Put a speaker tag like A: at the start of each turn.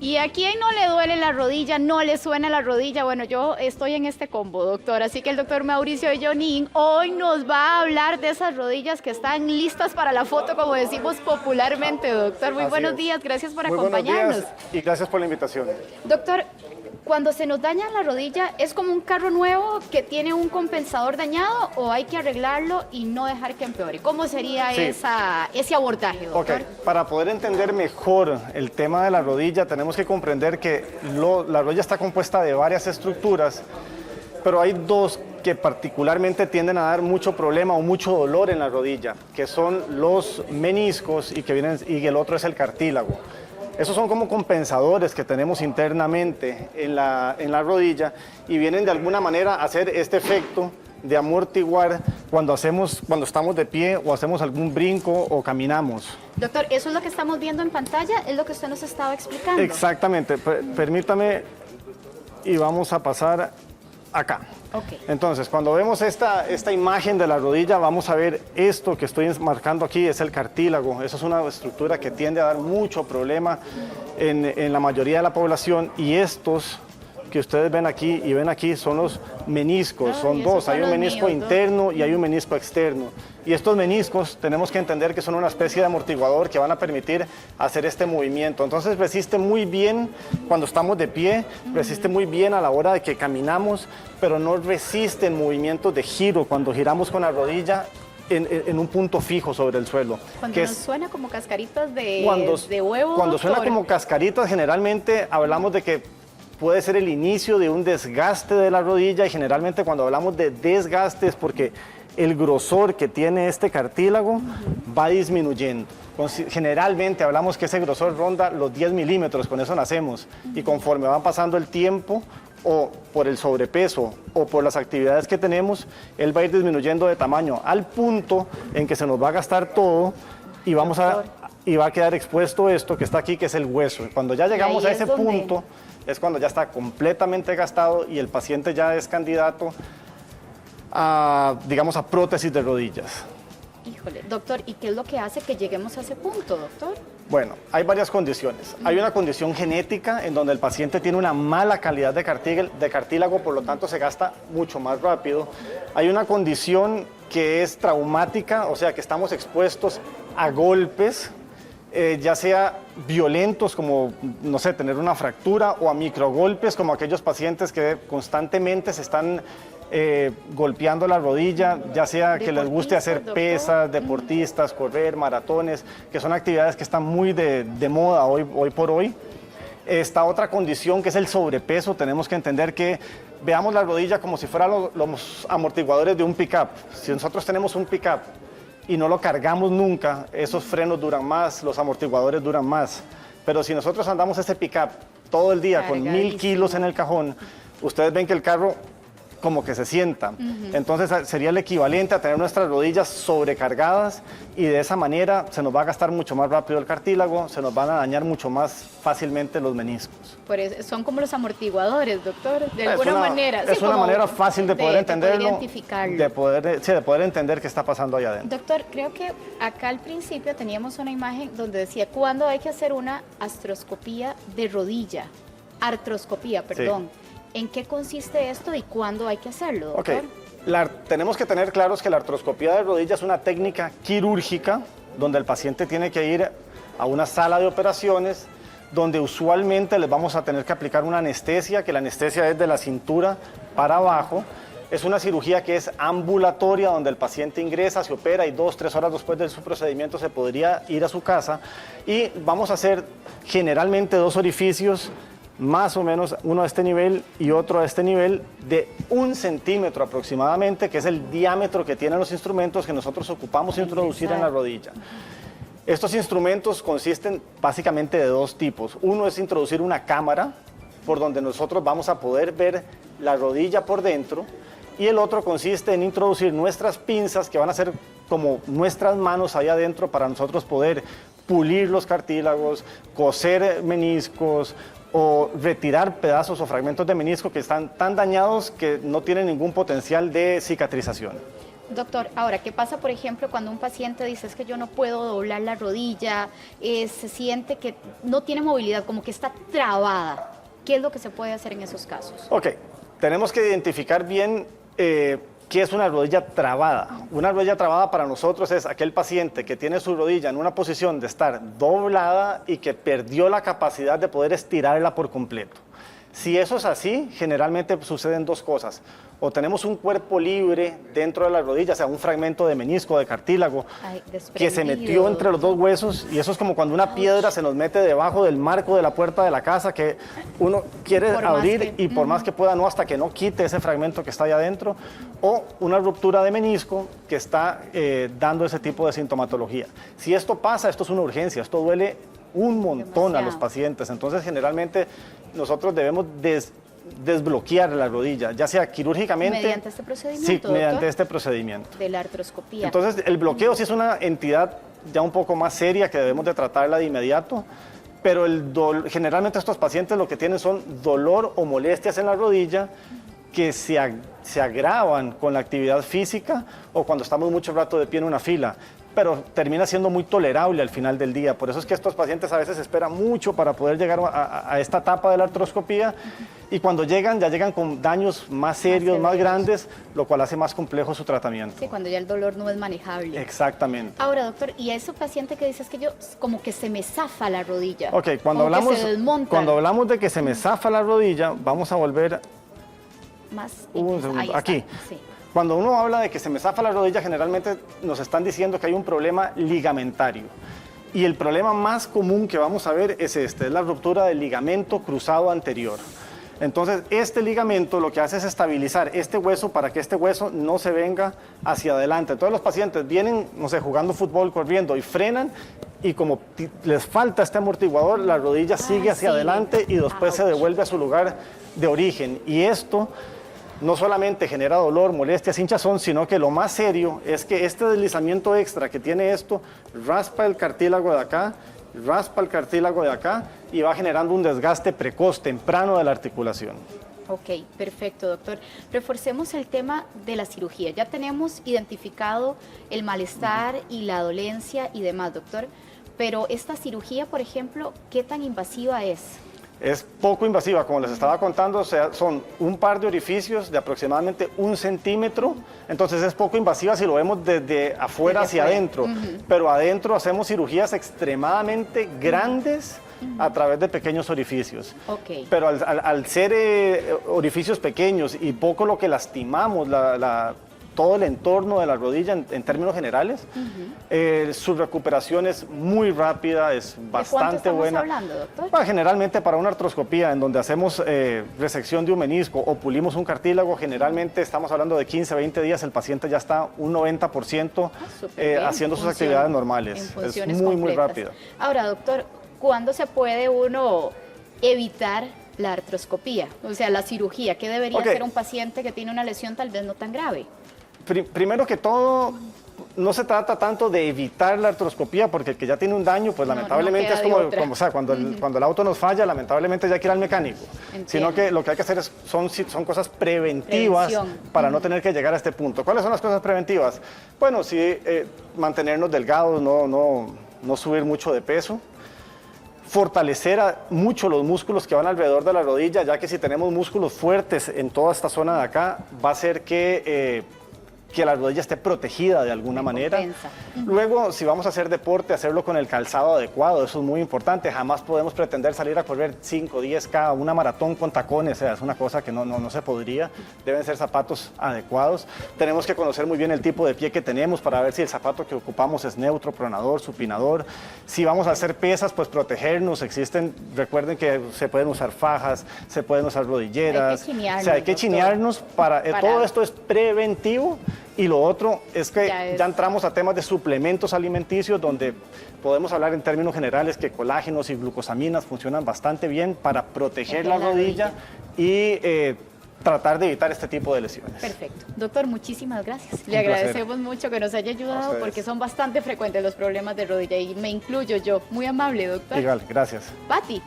A: ¿Y a quién no le duele la rodilla, no le suena la rodilla? Bueno, yo estoy en este combo, doctor, así que el doctor Mauricio Jonín hoy nos va a hablar de esas rodillas que están listas para la foto, como decimos popularmente, doctor. Muy buenos días, gracias por acompañarnos.
B: Buenos días y gracias por la invitación.
A: Doctor, cuando se nos daña la rodilla, ¿es como un carro nuevo que tiene un compensador dañado o hay que arreglarlo y no dejar que empeore? ¿Cómo sería ese abordaje, doctor?
B: Para poder entender mejor el tema de la rodilla, tenemos que comprender que la rodilla está compuesta de varias estructuras, pero hay dos que particularmente tienden a dar mucho problema o mucho dolor en la rodilla, que son los meniscos y el otro es el cartílago. Esos son como compensadores que tenemos internamente en la rodilla y vienen de alguna manera a hacer este efecto de amortiguar cuando estamos de pie o hacemos algún brinco o caminamos.
A: Doctor, ¿eso es lo que estamos viendo en pantalla? ¿Es lo que usted nos estaba explicando?
B: Exactamente. Permítame y vamos a pasar acá.
A: Okay.
B: Entonces, cuando vemos esta imagen de la rodilla, vamos a ver esto que estoy marcando aquí, es el cartílago. Eso es una estructura que tiende a dar mucho problema en la mayoría de la población y estos que ustedes ven aquí y ven aquí son los meniscos, son dos, hay un menisco interno y hay un menisco externo. Y estos meniscos tenemos que entender que son una especie de amortiguador que van a permitir hacer este movimiento. Entonces resiste muy bien cuando estamos de pie, resiste muy bien a la hora de que caminamos, pero no resiste en movimientos de giro cuando giramos con la rodilla en un punto fijo sobre el suelo.
A: Cuando nos suena como cascaritas de huevo.
B: Cuando suena como cascaritas, generalmente hablamos de que puede ser el inicio de un desgaste de la rodilla y generalmente cuando hablamos de desgaste es porque el grosor que tiene este cartílago va disminuyendo. Generalmente hablamos que ese grosor ronda los 10 milímetros, con eso nacemos y conforme va pasando el tiempo o por el sobrepeso o por las actividades que tenemos, él va a ir disminuyendo de tamaño al punto en que se nos va a gastar todo y va a quedar expuesto esto que está aquí, que es el hueso. Cuando ya llegamos a ese punto, es cuando ya está completamente gastado y el paciente ya es candidato a, digamos, a prótesis de rodillas.
A: Híjole, doctor, ¿y qué es lo que hace que lleguemos a ese punto, doctor?
B: Bueno, hay varias condiciones. Hay una condición genética en donde el paciente tiene una mala calidad de cartílago, por lo tanto se gasta mucho más rápido. Hay una condición que es traumática, o sea que estamos expuestos a golpes, ya sea violentos como, no sé, tener una fractura o a microgolpes como aquellos pacientes que constantemente se están golpeando la rodilla, ya sea que les guste hacer pesas, deportistas, correr, maratones, que son actividades que están muy de moda hoy por hoy. Esta otra condición que es el sobrepeso, tenemos que entender que veamos la rodilla como si fueran los amortiguadores de un pick-up. Si nosotros tenemos un pick-up y no lo cargamos nunca, esos frenos duran más, los amortiguadores duran más. Pero si nosotros andamos ese pick-up todo el día con 1000 kilos en el cajón, ustedes ven que el carro como que se sienta. Entonces sería el equivalente a tener nuestras rodillas sobrecargadas y de esa manera se nos va a gastar mucho más rápido el cartílago, se nos van a dañar mucho más fácilmente los meniscos.
A: Por eso, son como los amortiguadores, doctor, de alguna manera.
B: Es una manera fácil de poder entenderlo,
A: de identificarlo.
B: De poder entender qué está pasando allá adentro.
A: Doctor, creo que acá al principio teníamos una imagen donde decía cuándo hay que hacer una artroscopía de rodilla. Artroscopía, perdón. Sí. ¿En qué consiste esto y cuándo hay que hacerlo, doctor?
B: Tenemos que tener claros que la artroscopía de rodilla es una técnica quirúrgica donde el paciente tiene que ir a una sala de operaciones donde usualmente les vamos a tener que aplicar una anestesia, que la anestesia es de la cintura para abajo. Es una cirugía que es ambulatoria, donde el paciente ingresa, se opera y 2-3 horas después de su procedimiento se podría ir a su casa. Y vamos a hacer generalmente 2 orificios, más o menos uno a este nivel y otro a este nivel, de 1 centímetro aproximadamente, que es el diámetro que tienen los instrumentos que nosotros ocupamos introducir en la rodilla. Estos instrumentos consisten básicamente de 2 tipos. Uno es introducir una cámara por donde nosotros vamos a poder ver la rodilla por dentro, y el otro consiste en introducir nuestras pinzas, que van a ser como nuestras manos ahí adentro, para nosotros poder pulir los cartílagos, coser meniscos o retirar pedazos o fragmentos de menisco que están tan dañados que no tienen ningún potencial de cicatrización.
A: Doctor, ahora, ¿qué pasa, por ejemplo, cuando un paciente dice es que yo no puedo doblar la rodilla, se siente que no tiene movilidad, como que está trabada? ¿Qué es lo que se puede hacer en esos casos?
B: Ok, tenemos que identificar bien qué es una rodilla trabada. Una rodilla trabada para nosotros es aquel paciente que tiene su rodilla en una posición de estar doblada y que perdió la capacidad de poder estirarla por completo. Si eso es así, generalmente suceden dos cosas. O tenemos un cuerpo libre dentro de la rodilla, o sea, un fragmento de menisco, de cartílago, que se metió entre los dos huesos, y eso es como cuando una piedra se nos mete debajo del marco de la puerta de la casa, que uno quiere abrir y por más que pueda, no, hasta que no quite ese fragmento que está ahí adentro, o una ruptura de menisco que está dando ese tipo de sintomatología. Si esto pasa, esto es una urgencia, esto duele un montón a los pacientes, entonces generalmente nosotros debemos desbloquear la rodilla, ya sea quirúrgicamente.
A: ¿Mediante este procedimiento?
B: Sí,
A: doctor,
B: mediante este procedimiento.
A: de la artroscopía.
B: Entonces, el bloqueo sí es una entidad ya un poco más seria que debemos de tratarla de inmediato, pero generalmente estos pacientes lo que tienen son dolor o molestias en la rodilla que se agravan con la actividad física o cuando estamos mucho rato de pie en una fila, pero termina siendo muy tolerable al final del día. Por eso es que estos pacientes a veces esperan mucho para poder llegar a esta etapa de la artroscopía y cuando llegan, ya llegan con daños más serios, más grandes, lo cual hace más complejo su tratamiento.
A: Sí, cuando ya el dolor no es manejable.
B: Exactamente.
A: Ahora, doctor, ¿y a ese paciente que dices que yo como que se me zafa la rodilla?
B: Ok, cuando hablamos de que se me zafa la rodilla, vamos a volver
A: más
B: un segundo, aquí.
A: Sí.
B: Cuando uno habla de que se me zafa la rodilla, generalmente nos están diciendo que hay un problema ligamentario. Y el problema más común que vamos a ver es es la ruptura del ligamento cruzado anterior. Entonces, este ligamento lo que hace es estabilizar este hueso para que este hueso no se venga hacia adelante. Entonces, los pacientes vienen, no sé, jugando fútbol, corriendo y frenan y como les falta este amortiguador, la rodilla sigue hacia adelante y después se devuelve a su lugar de origen. Y esto no solamente genera dolor, molestias, hinchazón, sino que lo más serio es que este deslizamiento extra que tiene esto raspa el cartílago de acá, raspa el cartílago de acá y va generando un desgaste precoz, temprano de la articulación.
A: Ok, perfecto, doctor. Reforcemos el tema de la cirugía. Ya tenemos identificado el malestar y la dolencia y demás, doctor, pero esta cirugía, por ejemplo, ¿qué tan invasiva es?
B: Es poco invasiva, como les estaba contando, o sea, son un par de orificios de aproximadamente 1 centímetro, entonces es poco invasiva si lo vemos desde afuera hacia adentro, pero adentro hacemos cirugías extremadamente grandes a través de pequeños orificios. Pero al ser orificios pequeños y poco lo que lastimamos, todo el entorno de la rodilla en términos generales, su recuperación es muy rápida, es bastante buena.
A: ¿De cuánto estamos hablando, doctor?
B: Generalmente para una artroscopía en donde hacemos resección de un menisco o pulimos un cartílago, generalmente estamos hablando de 15 a 20 días, el paciente ya está un 90% haciendo sus actividades normales. Es muy rápido.
A: Ahora, doctor, ¿cuándo se puede uno evitar la artroscopía? O sea, la cirugía, ¿qué debería hacer un paciente que tiene una lesión tal vez no tan grave?
B: Primero que todo, no se trata tanto de evitar la artroscopía, porque el que ya tiene un daño, pues lamentablemente es como o sea, cuando el auto nos falla, lamentablemente ya hay que ir al mecánico. Entiendo. Sino que lo que hay que hacer son cosas preventivas para no tener que llegar a este punto. ¿Cuáles son las cosas preventivas? Bueno, sí, mantenernos delgados, no subir mucho de peso. Fortalecer mucho los músculos que van alrededor de la rodilla, ya que si tenemos músculos fuertes en toda esta zona de acá, va a hacer que la rodilla esté protegida de alguna manera. Luego, si vamos a hacer deporte, hacerlo con el calzado adecuado, eso es muy importante. Jamás podemos pretender salir a correr 5, 10K, una maratón con tacones, o sea, es una cosa que no se podría. Deben ser zapatos adecuados. Tenemos que conocer muy bien el tipo de pie que tenemos para ver si el zapato que ocupamos es neutro, pronador, supinador. Si vamos a hacer pesas, pues protegernos. Recuerden que se pueden usar fajas, se pueden usar rodilleras. Hay que chinearnos para todo esto es preventivo. Y lo otro es que ya entramos a temas de suplementos alimenticios donde podemos hablar en términos generales que colágenos y glucosaminas funcionan bastante bien para proteger la rodilla y tratar de evitar este tipo de lesiones.
A: Perfecto. Doctor, muchísimas gracias. Le agradecemos mucho que nos haya ayudado porque son bastante frecuentes los problemas de rodilla y me incluyo yo. Muy amable, doctor.
B: Igual, gracias.
A: Pati.